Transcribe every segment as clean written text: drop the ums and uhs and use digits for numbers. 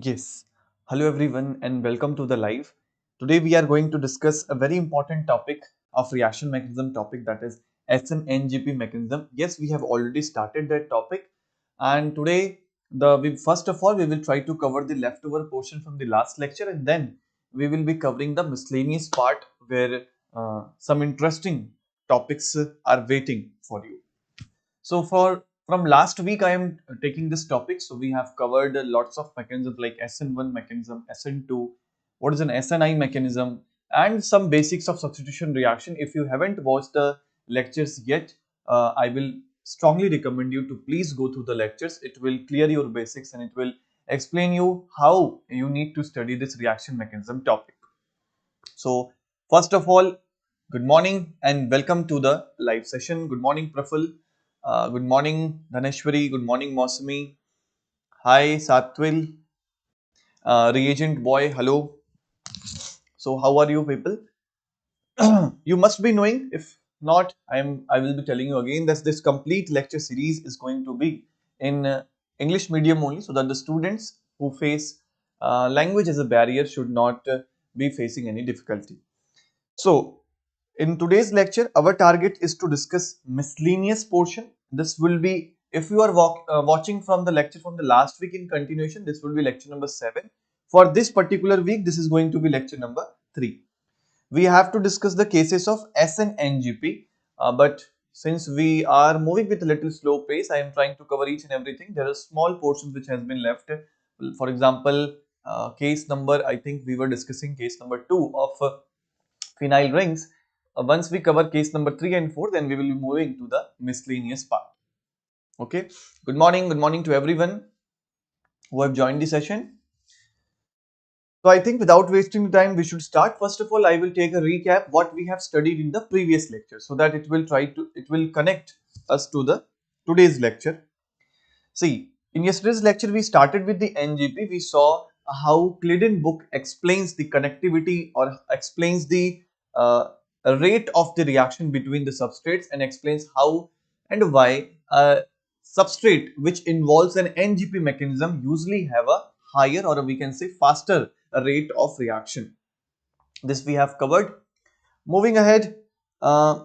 Yes. Hello everyone and welcome to the live. Today we are going to discuss a very important topic of reaction mechanism topic, that is SNNGP mechanism. Yes, we have already started that topic, and today first of all we will try to cover the leftover portion from the last lecture, and then we will be covering the miscellaneous part where some interesting topics are waiting for you. So from last week, I am taking this topic. So we have covered lots of mechanisms like SN1 mechanism, SN2, what is an SNI mechanism, and some basics of substitution reaction. If you haven't watched the lectures yet, I will strongly recommend you to please go through the lectures. It will clear your basics and it will explain you how you need to study this reaction mechanism topic. So first of all, good morning and welcome to the live session. Good morning, Praful. Good morning, Dhaneshwari. Good morning, Mosami. Hi, Satwil. Reagent boy. Hello. So how are you, people? You must be knowing. If not, I will be telling you again that this complete lecture series is going to be in English medium only, so that the students who face language as a barrier should not be facing any difficulty. So, in today's lecture, our target is to discuss miscellaneous portion. This will be, if you are watching from the lecture from the last week in continuation, this will be lecture number 7. For this particular week, this is going to be lecture number 3. We have to discuss the cases of SNNGP, but since we are moving with a little slow pace, I am trying to cover each and everything. There are small portions which has been left. For example, case number, I think we were discussing case number 2 of phenyl rings. Once we cover case number 3 and 4, then we will be moving to the miscellaneous part. Okay. Good morning to everyone who have joined the session. So I think without wasting time, we should start. First of all, I will take a recap what we have studied in the previous lecture, so that it will connect us to the today's lecture. See, in yesterday's lecture, we started with the NGP. We saw how Claydon book explains the connectivity or explains the uh, rate of the reaction between the substrates, and explains how and why a substrate which involves an NGP mechanism usually have a higher, or we can say faster, rate of reaction. This we have covered. Moving ahead, uh,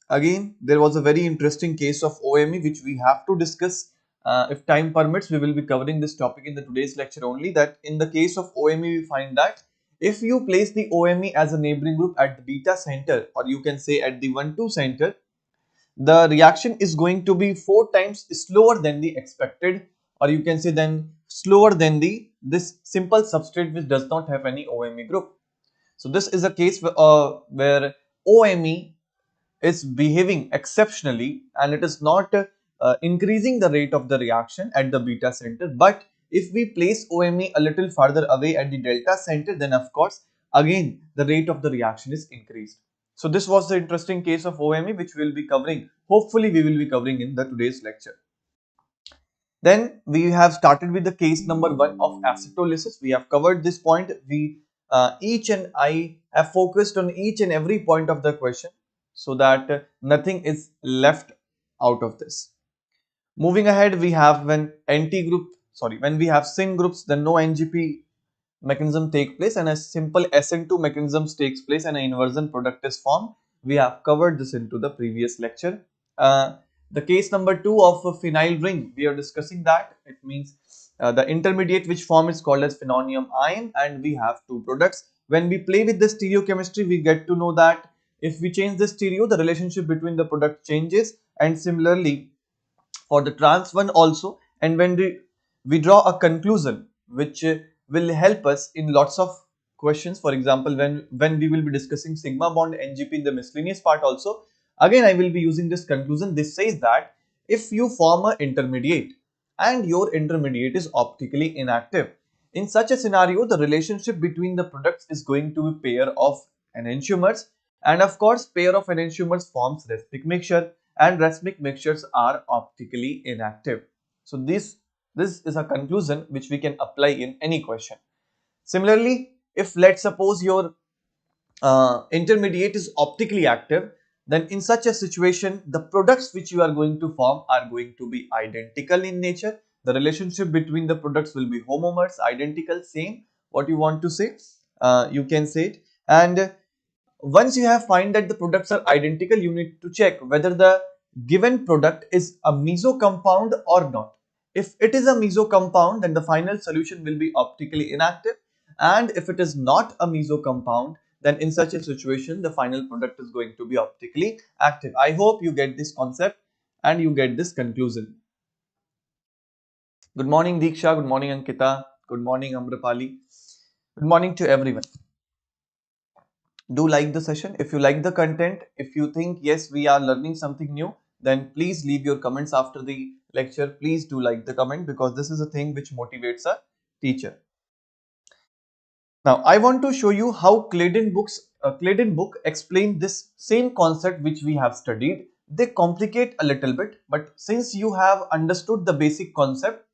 again, there was a very interesting case of OME which we have to discuss. If time permits, we will be covering this topic in the today's lecture only. That in the case of OME, we find that if you place the OME as a neighboring group at the beta center, or you can say at the 1,2 center, the reaction is going to be 4 times slower than the expected, or you can say then slower than the this simple substrate which does not have any OME group. So this is a case where OME is behaving exceptionally, and it is not increasing the rate of the reaction at the beta center. But if we place OME a little farther away at the delta center, then of course again the rate of the reaction is increased. So this was the interesting case of OME which we will be covering. Hopefully we will be covering in the today's lecture. Then we have started with the case number 1 of acetolysis. We have covered this point. We each and I have focused on each and every point of the question, so that nothing is left out of this. Moving ahead, we have when we have syn groups, then no NGP mechanism take place and a simple SN2 mechanisms takes place and an inversion product is formed. We have covered this into the previous lecture. Uh, the case number 2 of a phenyl ring, we are discussing that. It means the intermediate which form is called as phenonium ion, and we have two products. When we play with the stereochemistry, we get to know that if we change the stereo, the relationship between the product changes, and similarly for the trans one also. And when we draw a conclusion which will help us in lots of questions. For example, when we will be discussing sigma bond NGP in the miscellaneous part also, again I will be using this conclusion. This says that if you form an intermediate and your intermediate is optically inactive, in such a scenario the relationship between the products is going to be pair of enantiomers, and of course pair of enantiomers forms reciproc mixture, and racemic mixtures are optically inactive. So this is a conclusion which we can apply in any question. Similarly, if let's suppose your intermediate is optically active, then in such a situation the products which you are going to form are going to be identical in nature. The relationship between the products will be homomers, identical, same, what you want to say, you can say it. And once you have find that the products are identical, you need to check whether the given product is a meso compound or not. If it is a meso compound, then the final solution will be optically inactive, and if it is not a meso compound, then in such a situation the final product is going to be optically active. I hope you get this concept and you get this conclusion. Good morning Diksha, good morning Ankita, good morning Amrapali, good morning to everyone. Do like the session. If you like the content, if you think yes we are learning something new, then please leave your comments after the lecture. Please do like the comment, because this is a thing which motivates a teacher. Now I want to show you how Claydon book explain this same concept which we have studied. They complicate a little bit, but since you have understood the basic concept,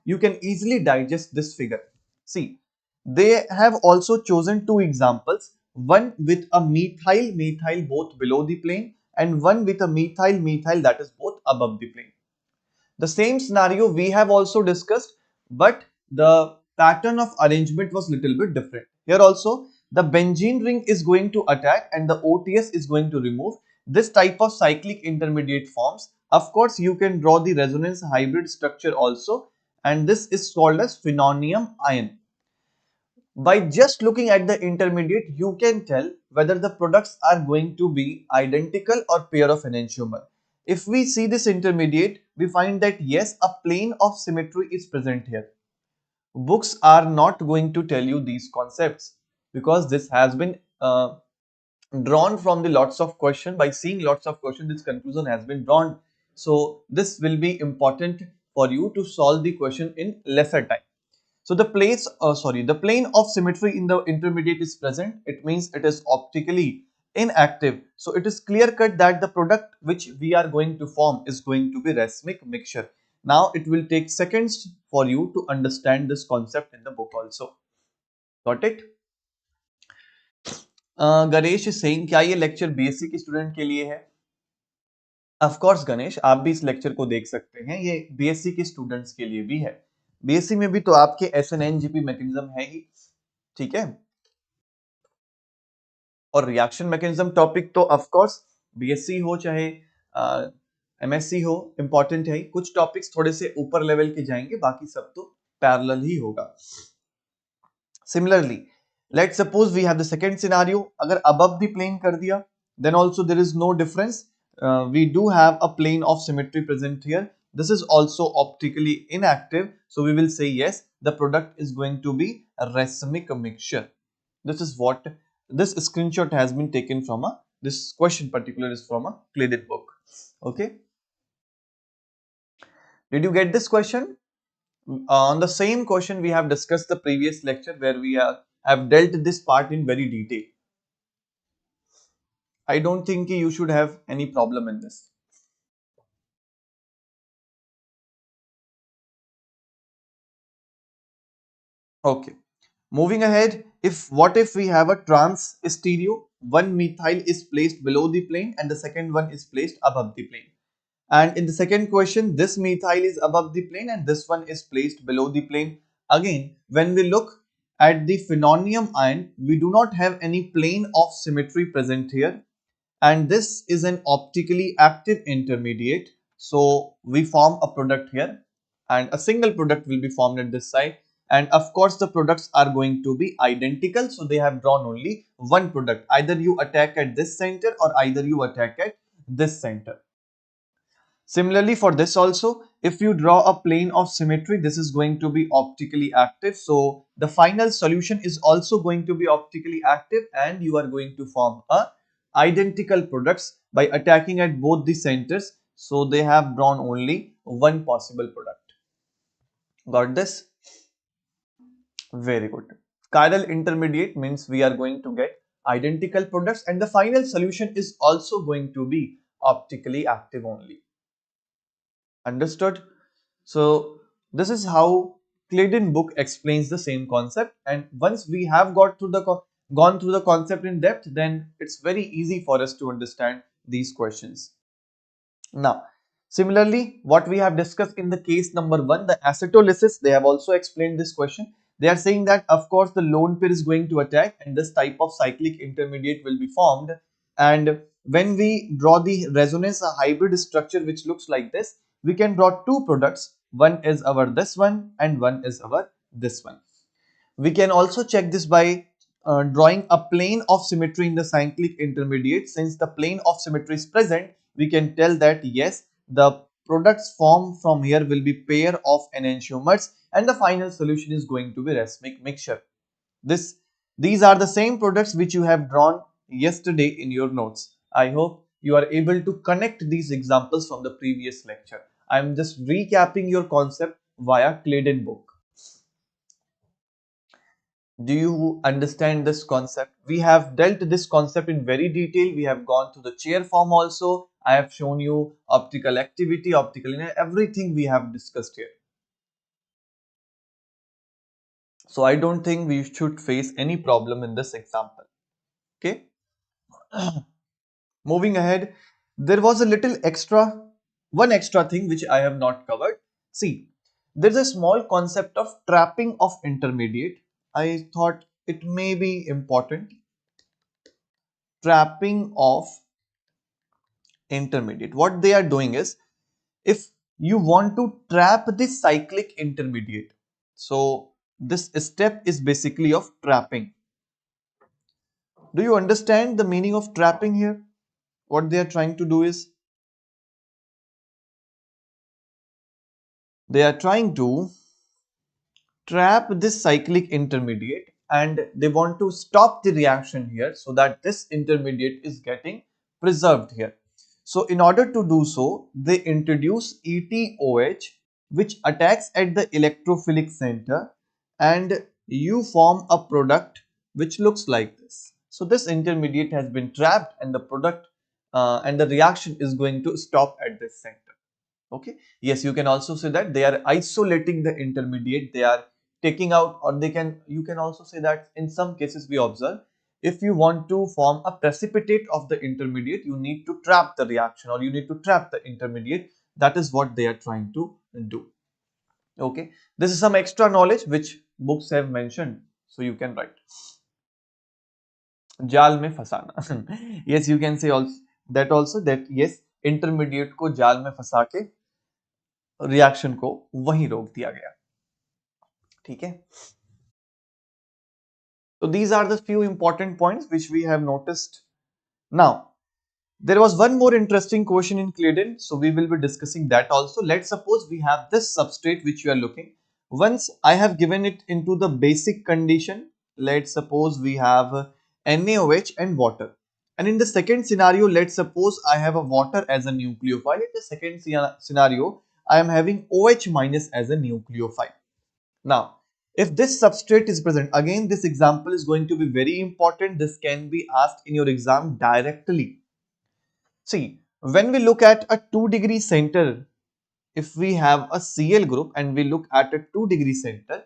you can easily digest this figure. See, they have also chosen two examples, one with a methyl both below the plane, and one with a methyl that is both above the plane. The same scenario we have also discussed, but the pattern of arrangement was little bit different. Here also, the benzene ring is going to attack and the OTS is going to remove. This type of cyclic intermediate forms. Of course, you can draw the resonance hybrid structure also, and this is called as phenonium ion. By just looking at the intermediate, you can tell whether the products are going to be identical or pair of enantiomer. If we see this intermediate, we find that yes, a plane of symmetry is present here. Books are not going to tell you these concepts, because this has been drawn from the lots of question. By seeing lots of questions, this conclusion has been drawn. So this will be important for you to solve the question in lesser time. So the plane of symmetry in the intermediate is present. It means it is optically inactive. So it is clear cut that the product which we are going to form is going to be racemic mixture. Now it will take seconds for you to understand this concept in the book also. Got it? Ganesh is saying क्या ये lecture BSc के student के लिए है? Of course Ganesh, आप भी इस lecture को देख सकते हैं, ये बीएससी के स्टूडेंट्स के लिए भी है। बीएससी में भी तो आपके एसएनएनजीपी मैकेनिज्म है ही, ठीक है। और रिएक्शन मैकेनिज्म टॉपिक तो ऑफ कोर्स बीएससी हो चाहे एमएससी हो, इंपॉर्टेंट है। कुछ टॉपिक्स थोड़े से ऊपर लेवल के जाएंगे, बाकी सब तो पैरेलल ही होगा। Similarly let's suppose we have the second scenario, अगर अबव द प्लेन कर दिया, then also there is no difference. We do have a plane of symmetry present here. This is also optically inactive, so we will say yes, the product is going to be a racemic mixture. This is what this screenshot has been taken from this question particular is from a Claydon book. Okay, did you get this question? On the same question we have discussed the previous lecture, where we have dealt this part in very detail. I don't think you should have any problem in this. Okay, moving ahead, what if we have a trans stereo? One methyl is placed below the plane and the second one is placed above the plane. And in the second question, this methyl is above the plane and this one is placed below the plane. Again, when we look at the phenonium ion, we do not have any plane of symmetry present here, and this is an optically active intermediate. So we form a product here and a single product will be formed at this side, and of course the products are going to be identical, so they have drawn only one product. Either you attack at this center or either you attack at this center. Similarly for this also, if you draw a plane of symmetry, this is going to be optically active. So the final solution is also going to be optically active, and you are going to form a identical products by attacking at both the centers. So they have drawn only one possible product. Got this? Very good. Chiral intermediate means we are going to get identical products, and the final solution is also going to be optically active only. Understood? So this is how Claydon book explains the same concept, and once we have gone through the concept in depth, then it's very easy for us to understand these questions. Now Similarly, what we have discussed in the case number 1, the acetolysis, they have also explained this question. They are saying that of course the lone pair is going to attack and this type of cyclic intermediate will be formed. And when we draw the resonance, a hybrid structure which looks like this, we can draw two products. One is our this one and one is our this one. We can also check this by drawing a plane of symmetry in the cyclic intermediate. Since the plane of symmetry is present, we can tell that yes, the products formed from here will be pair of enantiomers and the final solution is going to be racemic mixture. These are the same products which you have drawn yesterday in your notes. I hope you are able to connect these examples from the previous lecture. I am just recapping your concept via Claydon book. Do you understand this concept? We have dealt this concept in very detail. We have gone to the chair form also. I have shown you optical activity, optical linear, everything we have discussed here. So I don't think we should face any problem in this example. Okay. Moving ahead, there was a little extra, one extra thing which I have not covered. See, there's a small concept of trapping of intermediate. I thought it may be important. Trapping of intermediate. What they are doing is, if you want to trap this cyclic intermediate, so this step is basically of trapping. Do you understand the meaning of trapping here? What they are trying to do is, they are trying to trap this cyclic intermediate and they want to stop the reaction here so that this intermediate is getting preserved here. So in order to do so, they introduce ETOH which attacks at the electrophilic center and you form a product which looks like this. So this intermediate has been trapped and the product and the reaction is going to stop at this center. Okay, yes, you can also say that they are isolating the intermediate, they are taking out, or they can, you can also say that in some cases we observe, if you want to form a precipitate of the intermediate, you need to trap the reaction or you need to trap the intermediate. That is what they are trying to do. Okay, this is some extra knowledge which books have mentioned, so you can write. जाल में फंसाना. Yes, you can say also that yes, intermediate को जाल में फंसा के reaction को वहीं रोक दिया गया. ठीक है. So these are the few important points which we have noticed. Now, there was one more interesting question in Claydon, so we will be discussing that also. Let's suppose we have this substrate which you are looking. Once I have given it into the basic condition, let's suppose we have NaOH and water. And in the second scenario, let's suppose I have a water as a nucleophile. In the second scenario, I am having OH minus as a nucleophile. Now, if this substrate is present, again this example is going to be very important. This can be asked in your exam directly. See, when we look at a 2-degree center, if we have a Cl group and we look at a 2-degree center,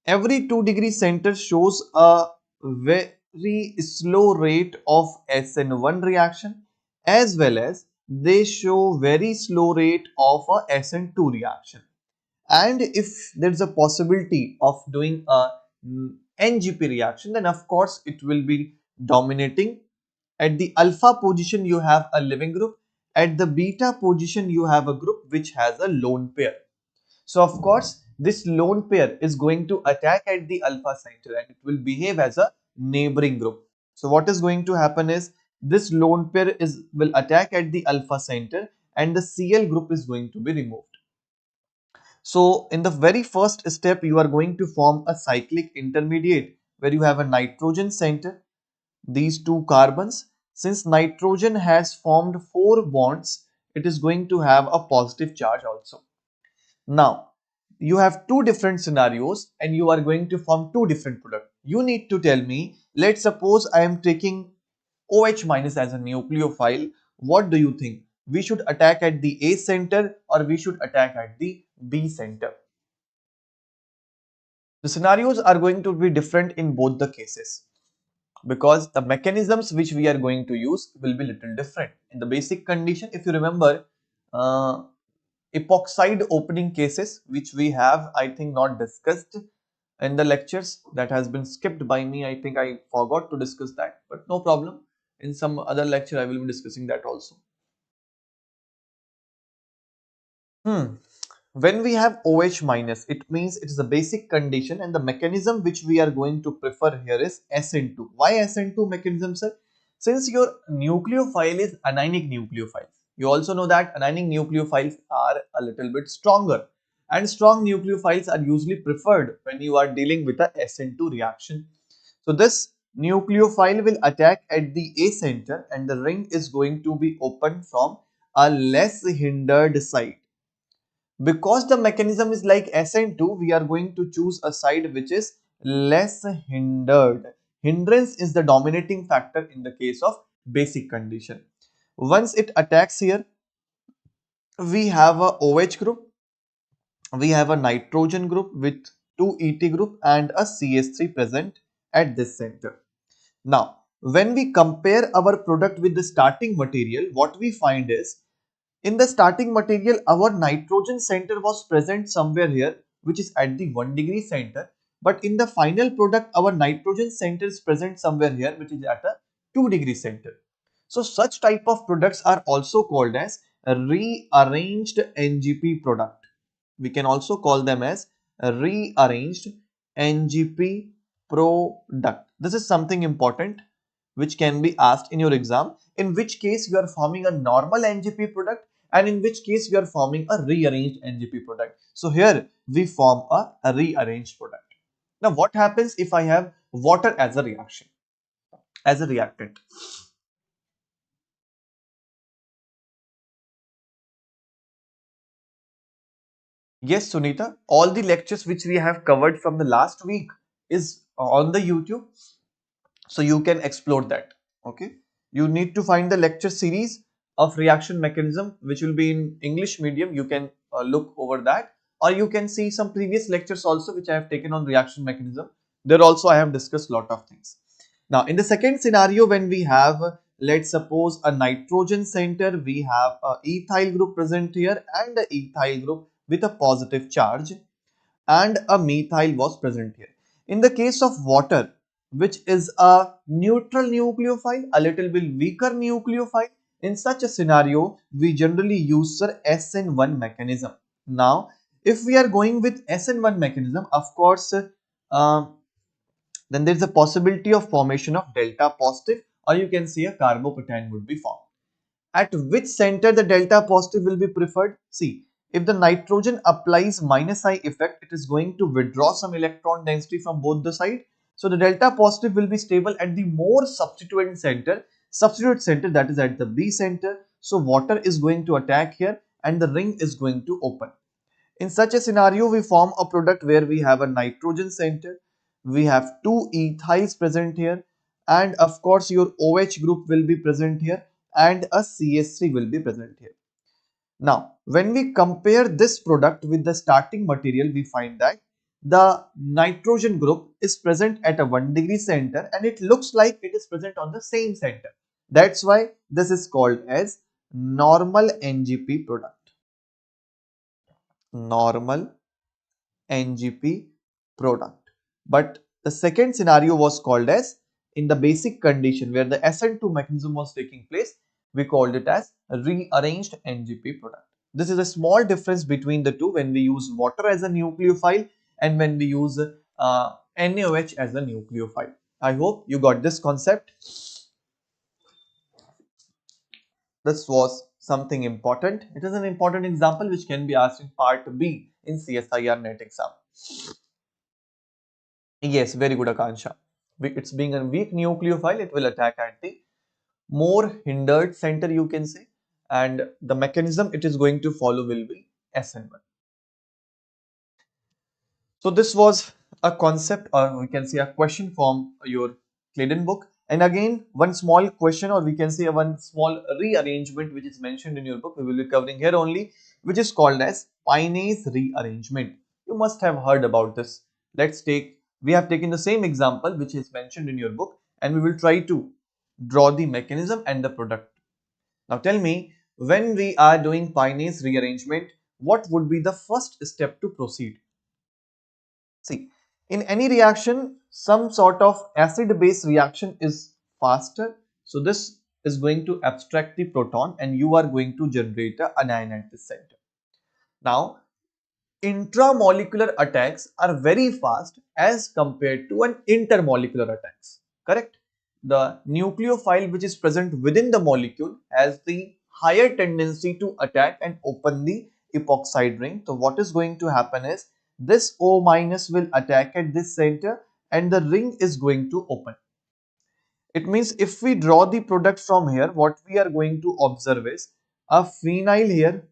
every 2-degree center shows a very slow rate of SN1 reaction as well as they show very slow rate of a SN2 reaction. And if there is a possibility of doing a NGP reaction, then of course it will be dominating. At the alpha position you have a living group, at the beta position you have a group which has a lone pair. So of course this lone pair is going to attack at the alpha center and it will behave as a neighboring group. So what is going to happen is this lone pair will attack at the alpha center and the Cl group is going to be removed. So in the very first step, you are going to form a cyclic intermediate where you have a nitrogen center, these two carbons. Since nitrogen has formed 4 bonds, it is going to have a positive charge also. Now, you have two different scenarios and you are going to form two different products. You need to tell me, let's suppose I am taking OH minus as a nucleophile. What do you think? We should attack at the A center or we should attack at the B center? The scenarios are going to be different in both the cases because the mechanisms which we are going to use will be little different. In the basic condition, if you remember, uh, epoxide opening cases, which we have, I think, not discussed in the lectures. That has been skipped by me. I think I forgot to discuss that, but no problem. In some other lecture, I will be discussing that also. Hmm. When we have OH minus, it means it is a basic condition, and the mechanism which we are going to prefer here is SN2. Why SN2 mechanism, sir? Since your nucleophile is anionic nucleophiles, you also know that anionic nucleophiles are a little bit stronger, and strong nucleophiles are usually preferred when you are dealing with a SN2 reaction. So this nucleophile will attack at the A center, and the ring is going to be opened from a less hindered side. Because the mechanism is like SN2, we are going to choose a side which is less hindered. Hindrance is the dominating factor in the case of basic condition. Once it attacks here, we have a OH group, we have a nitrogen group with two ET group and a CH3 present at this center. Now, when we compare our product with the starting material, what we find is in the starting material, our nitrogen center was present somewhere here, which is at the 1 degree center. But in the final product, our nitrogen center is present somewhere here, which is at a 2 degree center. So such type of products are also called as a rearranged NGP product. We can also call them as a rearranged NGP product. This is something important which can be asked in your exam, in which case you are forming a normal NGP product and in which case you are forming a rearranged NGP product. So here we form a rearranged product. Now what happens if I have water as a reaction, as a reactant? Yes, Sunita, all the lectures which we have covered from the last week is on the YouTube, so you can explore that. Okay, you need to find the lecture series of reaction mechanism which will be in English medium. You can look over that, or you can see some previous lectures also which I have taken on reaction mechanism. There also I have discussed lot of things. Now in the second scenario, when we have let's suppose a nitrogen center, we have a ethyl group present here and a ethyl group with a positive charge, and a methyl was present here. In the case of water, which is a neutral nucleophile, a little bit weaker nucleophile, in such a scenario, we generally use sir SN1 mechanism. Now, if we are going with SN1 mechanism, of course, then there is a possibility of formation of delta positive, or you can see a carbocation would be formed. At which center the delta positive will be preferred? See, if the nitrogen applies minus I effect, it is going to withdraw some electron density from both the side. So the delta positive will be stable at the more substituent center, that is at the B center. So water is going to attack here and the ring is going to open. In such a scenario, we form a product where we have a nitrogen center, we have two ethyls present here, and of course your OH group will be present here and a CH3 will be present here. Now, when we compare this product with the starting material, we find that the nitrogen group is present at a 1 degree center and it looks like it is present on the same center. That's why this is called as normal NGP product. Normal NGP product. But the second scenario was called as in the basic condition where the SN2 mechanism was taking place, we called it as a rearranged NGP product. This is a small difference between the two when we use water as a nucleophile and when we use NaOH as a nucleophile. I hope you got this concept. This was something important. It is an important example which can be asked in part B in CSIR NET exam. Yes, very good, Akansha. It's being a weak nucleophile, it will attack at the more hindered center, you can say, and the mechanism it is going to follow will be SN1. So this was a concept, or we can say a question from your Claydon book. And again, one small question, or we can say one small rearrangement which is mentioned in your book, we will be covering here only, which is called as Payne's rearrangement. You must have heard about this. We have taken the same example which is mentioned in your book, and we will try to draw the mechanism and the product. Now tell me, when we are doing Payne's rearrangement, what would be the first step to proceed? See, in any reaction, some sort of acid-base reaction is faster. So this is going to abstract the proton and you are going to generate a anion at the center. Now, intramolecular attacks are very fast as compared to an intermolecular attacks. Correct? The nucleophile which is present within the molecule has the higher tendency to attack and open the epoxide ring. So what is going to happen is this O minus will attack at this center and the ring is going to open. It means if we draw the product from here, what we are going to observe is a phenyl here.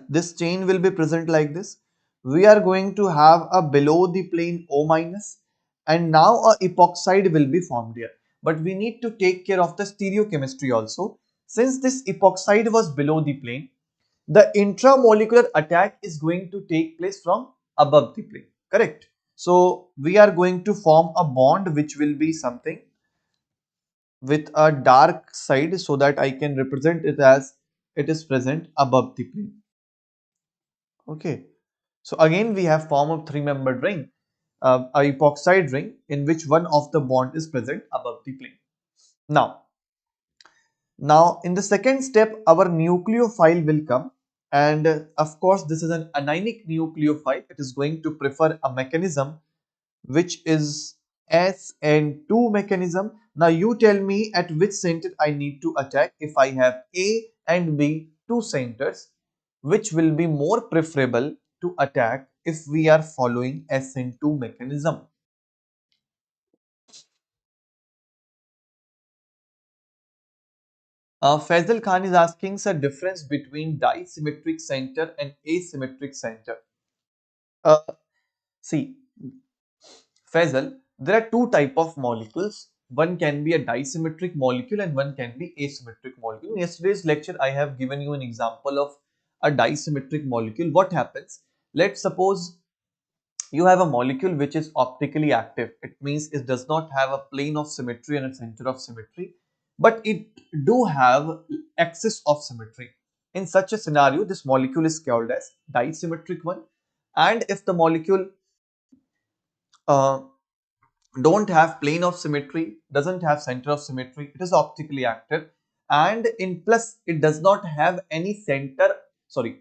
This chain will be present like this. We are going to have a below the plane O minus and now a epoxide will be formed here. But we need to take care of the stereochemistry also. Since this epoxide was below the plane, the intramolecular attack is going to take place from above the plane. Correct? So we are going to form a bond which will be something with a dark side so that I can represent it as it is present above the plane. Okay. So again we have form of three-membered ring, a epoxide ring in which one of the bond is present above the plane. Now in the second step our nucleophile will come and of course this is an anionic nucleophile. It is going to prefer a mechanism which is SN2 mechanism. Now you tell me at which center I need to attack. If I have A and B two centers, which will be more preferable to attack if we are following SN2 mechanism? Faisal Khan is asking the difference between disymmetric center and asymmetric center. Uh, See, Faisal, there are two type of molecules. One can be a disymmetric molecule and one can be asymmetric molecule. In yesterday's lecture, I have given you an example of a disymmetric molecule. What happens? Let's suppose you have a molecule which is optically active. It means it does not have a plane of symmetry and a center of symmetry, but it do have axis of symmetry. In such a scenario, this molecule is called as disymmetric one. And if the molecule uh, don't have plane of symmetry, doesn't have center of symmetry, it is optically active, and in plus it does not have any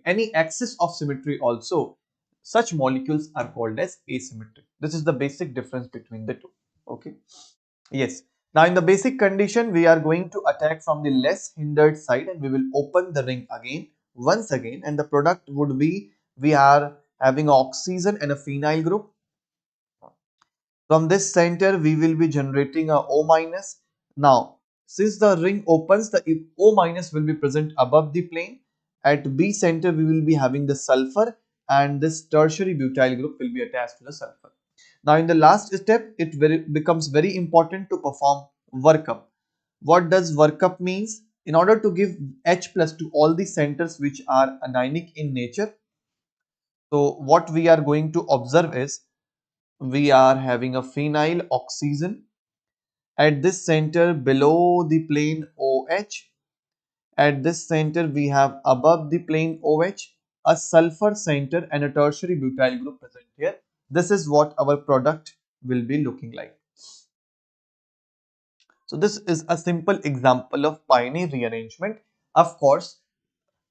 any axis of symmetry also. Such molecules are called as asymmetric. This is the basic difference between the two. Okay. Yes. Now in the basic condition, we are going to attack from the less hindered side and we will open the ring again, once again, and the product would be, we are having oxygen and a phenyl group. From this center, we will be generating a O minus. Now, since the ring opens, the O minus will be present above the plane. At B center, we will be having the sulfur and this tertiary butyl group will be attached to the sulfur. Now, in the last step, it becomes very important to perform workup. What does workup means? In order to give H plus to all the centers which are anionic in nature, so what we are going to observe is we are having a phenyl oxygen at this center below the plane OH. At this center we have above the plane OH a sulfur center and a tertiary butyl group present here. This is what our product will be looking like. So this is a simple example of Payne rearrangement. Of course,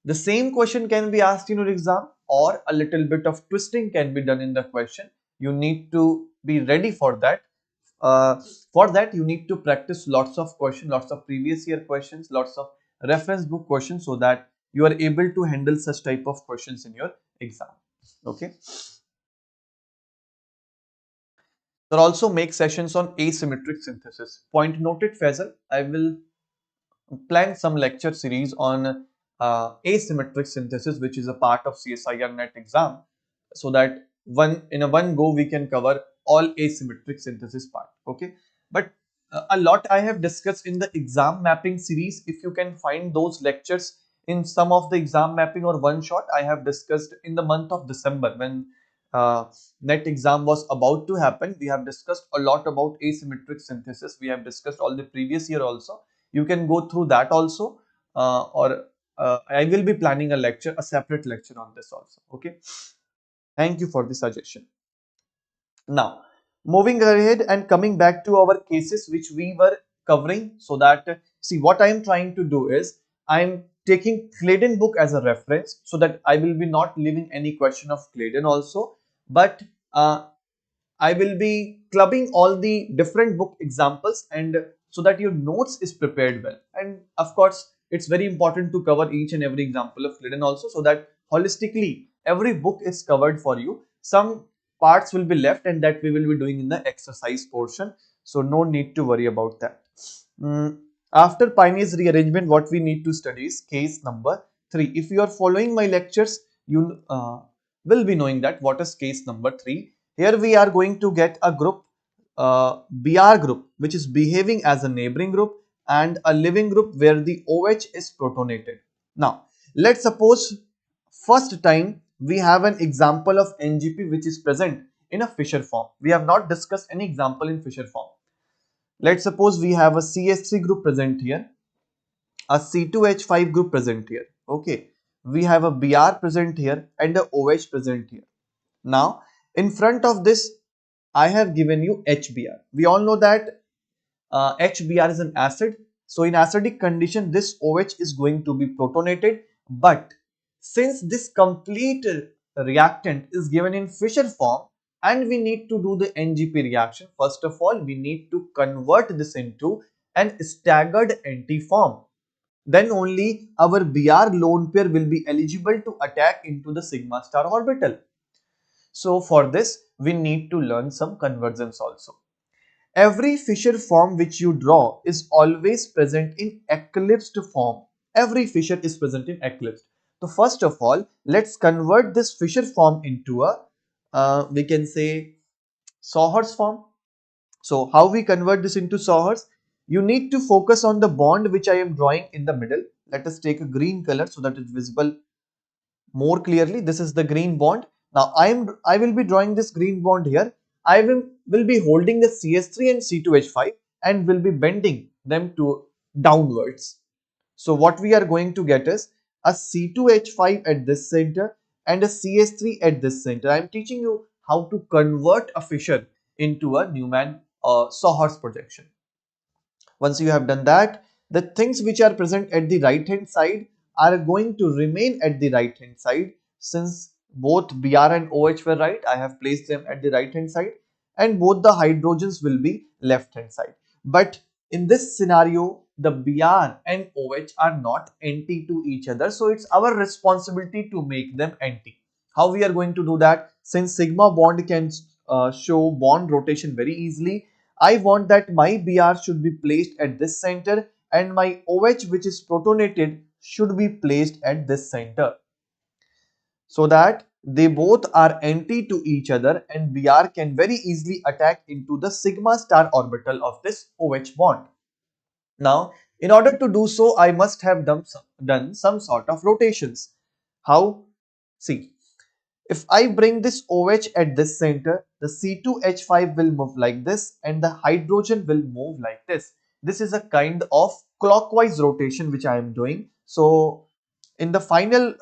the same question can be asked in your exam or a little bit of twisting can be done in the question. You need to be ready for that. For that, you need to practice lots of questions, lots of previous year questions, lots of reference book questions so that you are able to handle such type of questions in your exam. Okay. There also make sessions on asymmetric synthesis. Point noted, Faisal. I will plan some lecture series on asymmetric synthesis, which is a part of CSIR NET exam, so that one go we can cover all asymmetric synthesis part. Okay, but a lot I have discussed in the exam mapping series. If you can find those lectures in some of the exam mapping or one shot, I have discussed in the month of December when NET exam was about to happen. We have discussed a lot about asymmetric synthesis. We have discussed all the previous year also. You can go through that also. or I will be planning a lecture, a separate lecture on this also. Okay. Thank you for the suggestion. Now, moving ahead and coming back to our cases which we were covering, so that see what I am trying to do is I am taking Claydon book as a reference, so that I will be not leaving any question of Claydon also, but I will be clubbing all the different book examples, and so that your notes is prepared well. And of course, it's very important to cover each and every example of Glidden also, so that holistically every book is covered for you. Some parts will be left, and that we will be doing in the exercise portion. So no need to worry about that. After Payne's rearrangement, what we need to study is case number 3. If you are following my lectures, you will be knowing that what is case number 3. Here we are going to get a group, BR group, which is behaving as a neighboring group, and a living group where the OH is protonated. Now, let's suppose first time we have an example of NGP which is present in a Fisher form. We have not discussed any example in Fisher form. Let's suppose we have a CS3 group present here, a C2H5 group present here. Okay, we have a Br present here and a OH present here. Now, in front of this, I have given you HBr. We all know that HBr is an acid. So, in acidic condition, this OH is going to be protonated. But since this complete reactant is given in Fisher form, and we need to do the NGP reaction, first of all, we need to convert this into an staggered anti form. Then only our Br lone pair will be eligible to attack into the sigma star orbital. So for this, we need to learn some conversions also. Every Fisher form which you draw is always present in eclipsed form. Every Fisher is present in eclipsed. So first of all, let's convert this Fisher form into a, we can say, Sawhorse form. So how we convert this into Sawhorse? You need to focus on the bond which I am drawing in the middle. Let us take a green color so that it's visible more clearly. This is the green bond. Now I will be drawing this green bond here. I will be holding the CS3 and C2H5 and will be bending them to downwards. So what we are going to get is a C2H5 at this center and a CS3 at this center. I am teaching you how to convert a Fisher into a Newman Sawhorse projection. Once you have done that, the things which are present at the right hand side are going to remain at the right hand side. Since both Br and OH were right, I have placed them at the right hand side, and both the hydrogens will be left hand side. But in this scenario, the Br and OH are not anti to each other, so it's our responsibility to make them anti. How we are going to do that? Since sigma bond can show bond rotation very easily, I want that my Br should be placed at this center and my OH which is protonated should be placed at this center, so that they both are anti to each other and Br can very easily attack into the sigma star orbital of this OH bond. Now, in order to do so, I must have done some sort of rotations. How? See, if I bring this OH at this center, the C2H5 will move like this and the hydrogen will move like this. This is a kind of clockwise rotation which I am doing. So in the final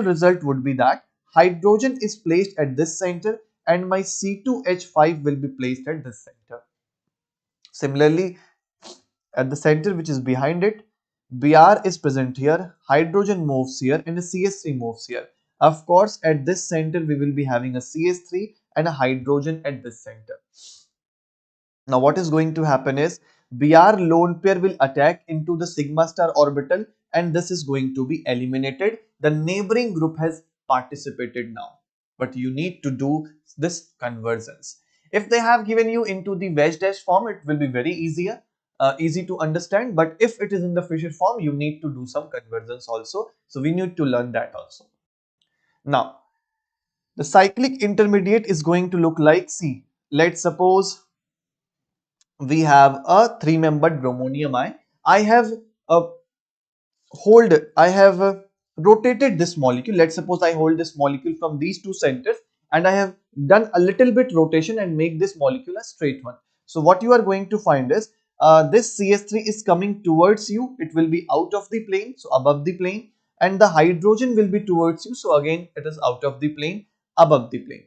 result would be that hydrogen is placed at this center and my C2H5 will be placed at this center. Similarly, at the center which is behind it, Br is present here, hydrogen moves here and a CS3 moves here. Of course, at this center we will be having a CS3 and a hydrogen at this center. Now what is going to happen is Br lone pair will attack into the sigma star orbital and this is going to be eliminated. The neighboring group has participated now, but you need to do this conversions. If they have given you into the wedge dash form, it will be very easy to understand, but if it is in the Fisher form, you need to do some conversions also. So we need to learn that also. Now, the cyclic intermediate is going to look like, see, let's suppose we have a 3-membered bromonium ion. I have rotated this molecule. Let's suppose I hold this molecule from these two centers and I have done a little bit rotation and make this molecule a straight one. So what you are going to find is this CS3 is coming towards you, it will be out of the plane, so above the plane, and the hydrogen will be towards you, so again it is out of the plane, above the plane.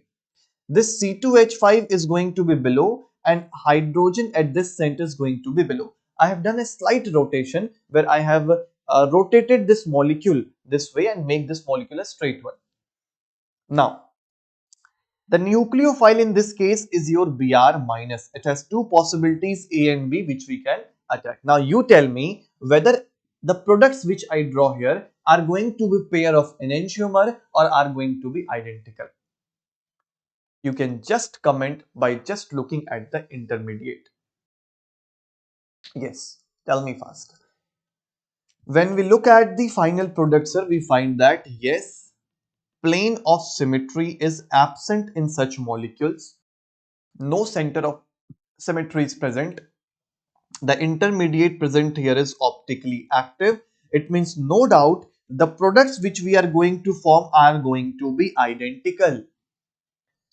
This C2H5 is going to be below and hydrogen at this center is going to be below. I have done a slight rotation where I have rotated this molecule this way and make this molecule a straight one. Now, the nucleophile in this case is your Br minus. It has two possibilities A and B which we can attack. Now you tell me whether the products which I draw here are going to be pair of enantiomer or are going to be identical. You can just comment by just looking at the intermediate. Yes, tell me fast. When we look at the final product, sir, we find that yes, plane of symmetry is absent in such molecules. No center of symmetry is present. The intermediate present here is optically active. It means no doubt the products which we are going to form are going to be identical.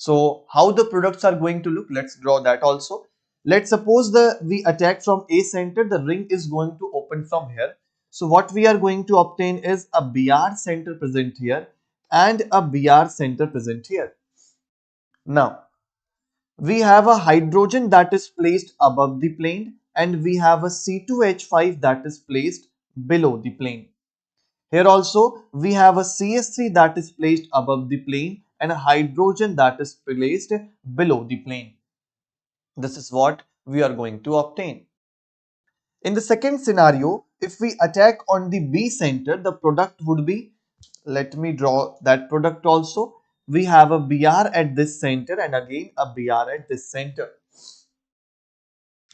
So how the products are going to look, let's draw that also. Let's suppose we attack from A center, the ring is going to open from here. So what we are going to obtain is a Br center present here and a Br center present here. Now we have a hydrogen that is placed above the plane and we have a C2H5 that is placed below the plane. Here also we have a CS3 that is placed above the plane and a hydrogen that is placed below the plane. This is what we are going to obtain. In the second scenario, if we attack on the B center, the product would be, let me draw that product also. We have a Br at this center and again a Br at this center.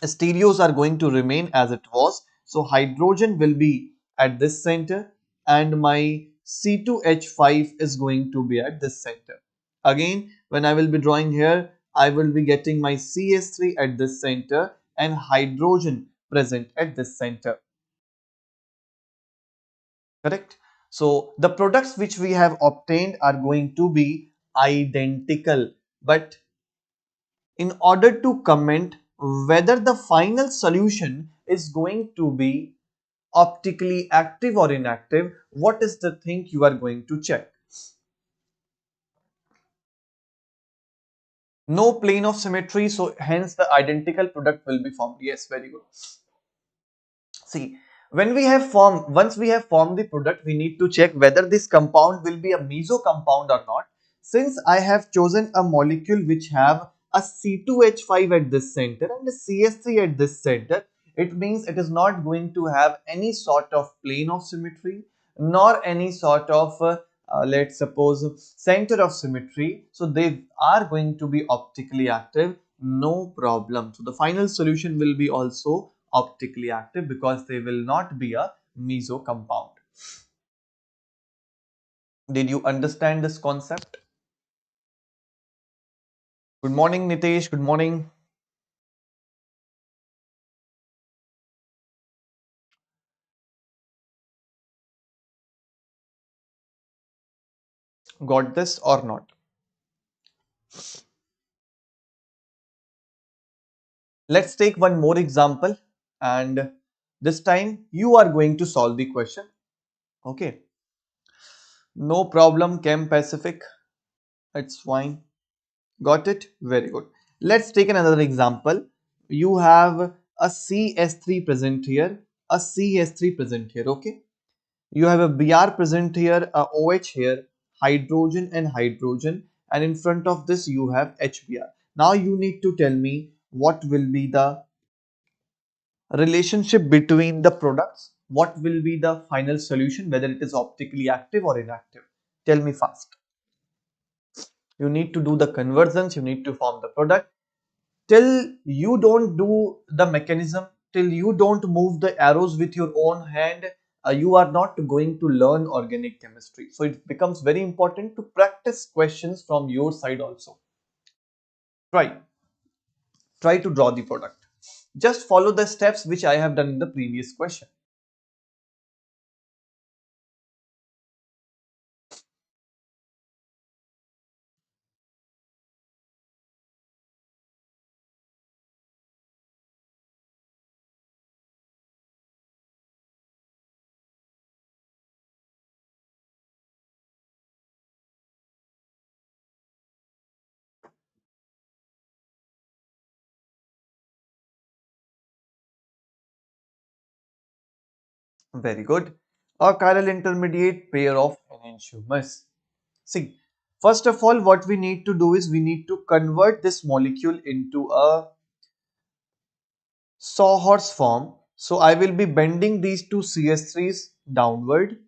Stereos are going to remain as it was. So hydrogen will be at this center and my C2H5 is going to be at this center. Again, when I will be drawing here, I will be getting my CS3 at this center and hydrogen present at this center. Correct? So the products which we have obtained are going to be identical, but in order to comment whether the final solution is going to be optically active or inactive, what is the thing you are going to check? No plane of symmetry, so hence the identical product will be formed. Yes, very good. See, once we have formed the product, we need to check whether this compound will be a meso compound or not. Since I have chosen a molecule which have a C2H5 at this center and a CS3 at this center, it means it is not going to have any sort of plane of symmetry nor any sort of let's suppose center of symmetry. So they are going to be optically active, no problem. So the final solution will be also optically active because they will not be a meso compound. Did you understand this concept? Good morning, Nitesh. Good morning. Got this or not? Let's take one more example and this time you are going to solve the question. Okay. No problem, Chem Pacific. It's fine. Got it? Very good. Let's take another example. You have a CS3 present here, a CS3 present here. Okay. You have a Br present here, a OH here, hydrogen and hydrogen, and in front of this you have HBr. Now you need to tell me what will be the relationship between the products, what will be the final solution, whether it is optically active or inactive. Tell me fast. You need to do the conversions, you need to form the product. Till you don't do the mechanism, till you don't move the arrows with your own hand, you are not going to learn organic chemistry. So it becomes very important to practice questions from your side also. Try, try to draw the product. Just follow the steps which I have done in the previous question. Very good. A chiral intermediate pair of enantiomers. See, first of all, what we need to do is we need to convert this molecule into a sawhorse form. So I will be bending these two CH3s downward,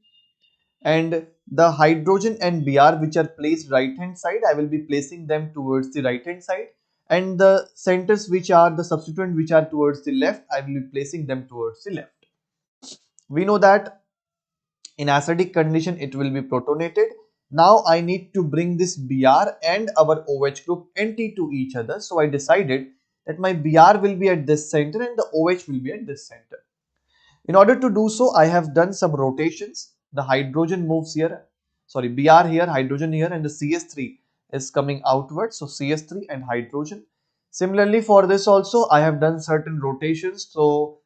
and the hydrogen and Br which are placed right hand side, I will be placing them towards the right hand side, and the centers which are the substituent which are towards the left, I will be placing them towards the left. We know that in acidic condition it will be protonated. Now I need to bring this Br and our OH group anti to each other. So I decided that my Br will be at this center and the OH will be at this center. In order to do so, I have done some rotations. The hydrogen moves here, sorry, Br here, hydrogen here, and the CS3 is coming outward. So CS3 and hydrogen. Similarly, for this also, I have done certain rotations. So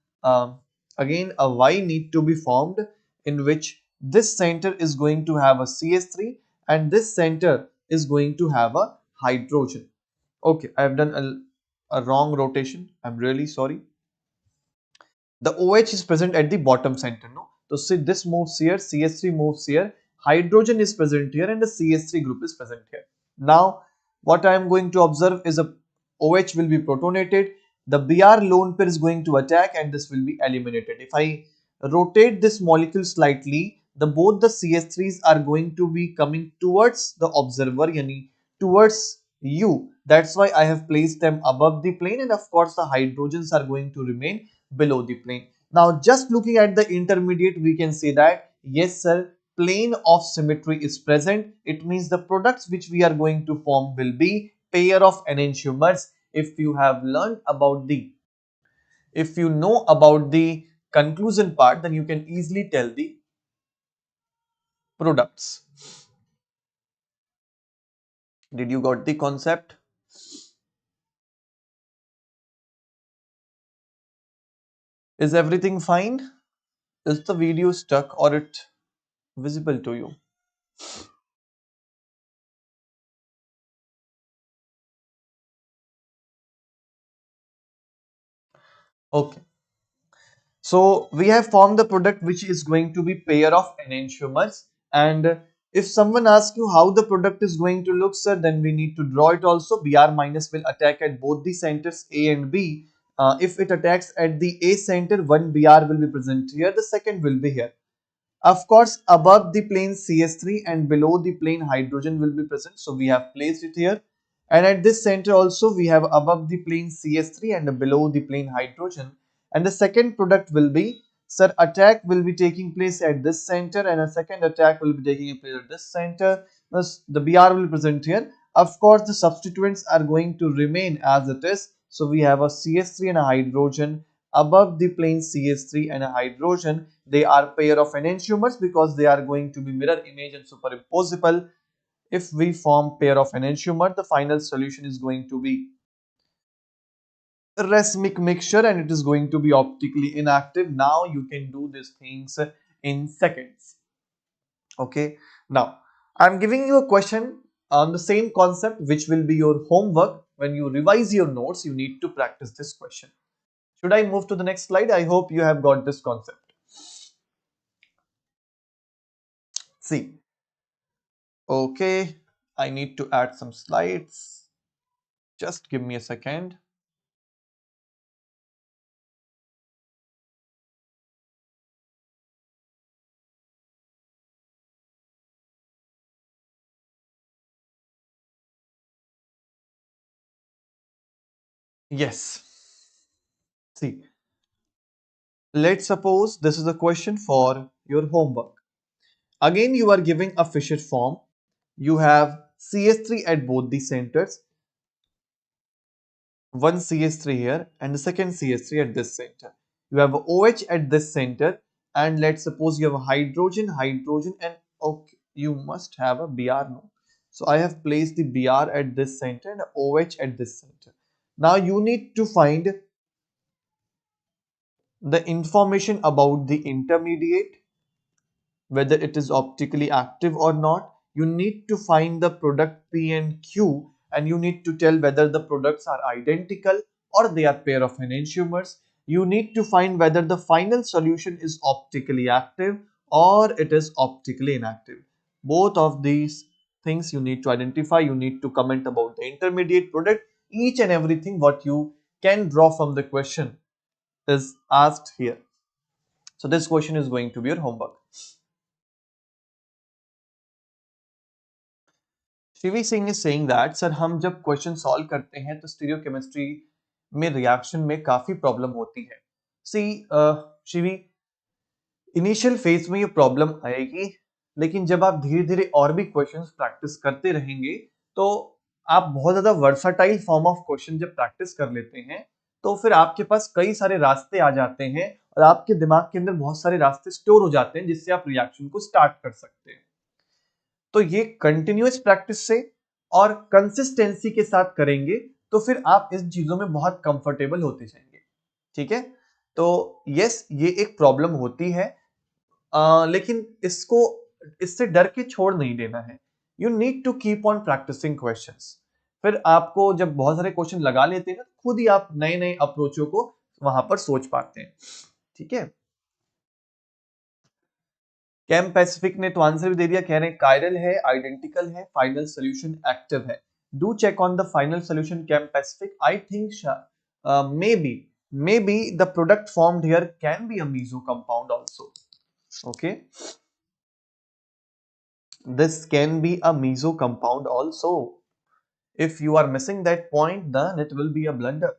again, a Y need to be formed in which this center is going to have a CS3 and this center is going to have a hydrogen. Okay, I have done a wrong rotation. I'm really sorry. The OH is present at the bottom center, no? So see, this moves here, CH3 moves here, hydrogen is present here and the CH3 group is present here. Now what I am going to observe is a OH will be protonated, the Br lone pair is going to attack and this will be eliminated. If I rotate this molecule slightly, the both the CH3s are going to be coming towards the observer, yani towards you. That's why I have placed them above the plane, and of course the hydrogens are going to remain below the plane. Now just looking at the intermediate, we can say that yes sir, plane of symmetry is present. It means the products which we are going to form will be pair of enantiomers. If you know about the conclusion part, then you can easily tell the products. Did you got the concept? Is everything fine? Is the video stuck or it visible to you? Okay. So we have formed the product which is going to be pair of enantiomers, and if someone asks you how the product is going to look, sir, then we need to draw it also. Br minus will attack at both the centers A and B. If it attacks at the A center, one Br will be present here, the second will be here. Of course, above the plane CS3 and below the plane hydrogen will be present. So we have placed it here. And at this center also we have above the plane CS3 and below the plane hydrogen. And the second product will be, sir, attack will be taking place at this center and a second attack will be taking place at this center. Thus, the Br will be present here. Of course, the substituents are going to remain as it is. So we have a CS3 and a hydrogen above the plane CH3 and a hydrogen. They are pair of enantiomers because they are going to be mirror image and superimposable. If we form pair of enantiomer, the final solution is going to be racemic mixture and it is going to be optically inactive. Now you can do these things in seconds. Okay. Now I'm giving you a question on the same concept which will be your homework. When you revise your notes, you need to practice this question. Should I move to the next slide? I hope you have got this concept. See, okay, I need to add some slides. Just give me a second. Yes. See, let's suppose this is a question for your homework. Again, you are giving a Fisher form. You have CS3 at both the centers. One CS3 here and the second CS3 at this center. You have OH at this center, and let's suppose you have a hydrogen, and okay, you must have a Br now. So I have placed the Br at this center and OH at this center. Now you need to find the information about the intermediate, whether it is optically active or not. You need to find the product P and Q, and you need to tell whether the products are identical or they are pair of enantiomers. you need to find whether the final solution is optically active or it is optically inactive. Both of these things you need to identify. You need to comment about the intermediate product. Each and everything what you can draw from the question is asked here. So this question is going to be your homework. Shivi Singh is saying that sir हम जब question solve करते हैं तो stereochemistry में reaction में काफी problem होती है. सी शिवी, इनिशियल फेज में ये प्रॉब्लम आएगी, लेकिन जब आप धीरे धीरे और भी क्वेश्चंस प्रैक्टिस करते रहेंगे तो आप बहुत ज्यादा वर्साटाइल फॉर्म ऑफ क्वेश्चन जब प्रैक्टिस कर लेते हैं तो फिर आपके पास कई सारे रास्ते आ जाते हैं और आपके दिमाग के अंदर बहुत सारे रास्ते स्टोर हो जाते हैं जिससे आप रिएक्शन को स्टार्ट कर सकते हैं. तो ये कंटिन्यूअस प्रैक्टिस से और कंसिस्टेंसी के साथ करेंगे तो फिर आप इस चीजों में बहुत कंफर्टेबल होते जाएंगे. ठीक है, तो यस ये एक प्रॉब्लम होती है, लेकिन इसको इससे डर के छोड़ नहीं देना है. You need to keep on practising questions. फिर आपको जब बहुत सारे क्वेश्चन लगा लेते हैं खुद ही आप नए नए अप्रोचों को वहां पर सोच पाते हैं. ठीक है, कैम पैसिफिक ने तो आंसर भी दे दिया, कह रहे हैं कायरल है, आइडेंटिकल है, फाइनल सोल्यूशन एक्टिव है. Do check on the final solution cam pacific. I think maybe the product formed here can be a meso compound also. Okay, this can be a meso compound also. If you are missing that point then it will be a blunder.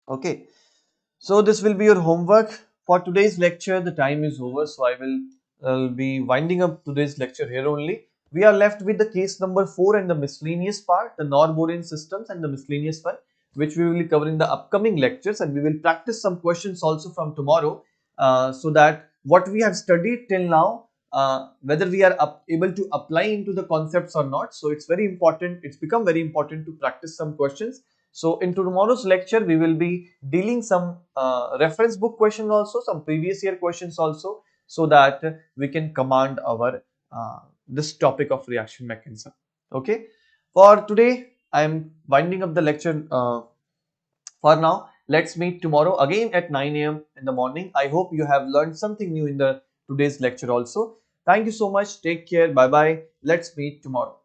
Okay, so this will be your homework for today's lecture. The time is over, so I will be winding up today's lecture here only. We are left with the case number 4 and the miscellaneous part, the non-Borean systems and the miscellaneous one, which we will be covering in the upcoming lectures, and we will practice some questions also from tomorrow, so that what we have studied till now, whether we are able to apply into the concepts or not. So it's very important, it's become very important to practice some questions. So in tomorrow's lecture, we will be dealing some reference book questions also, some previous year questions also, so that we can command our this topic of reaction mechanism. Okay, for today, I am winding up the lecture for now. Let's meet tomorrow again at 9 a.m. in the morning. I hope you have learned something new in the today's lecture also. Thank you so much. Take care. Bye bye. Let's meet tomorrow.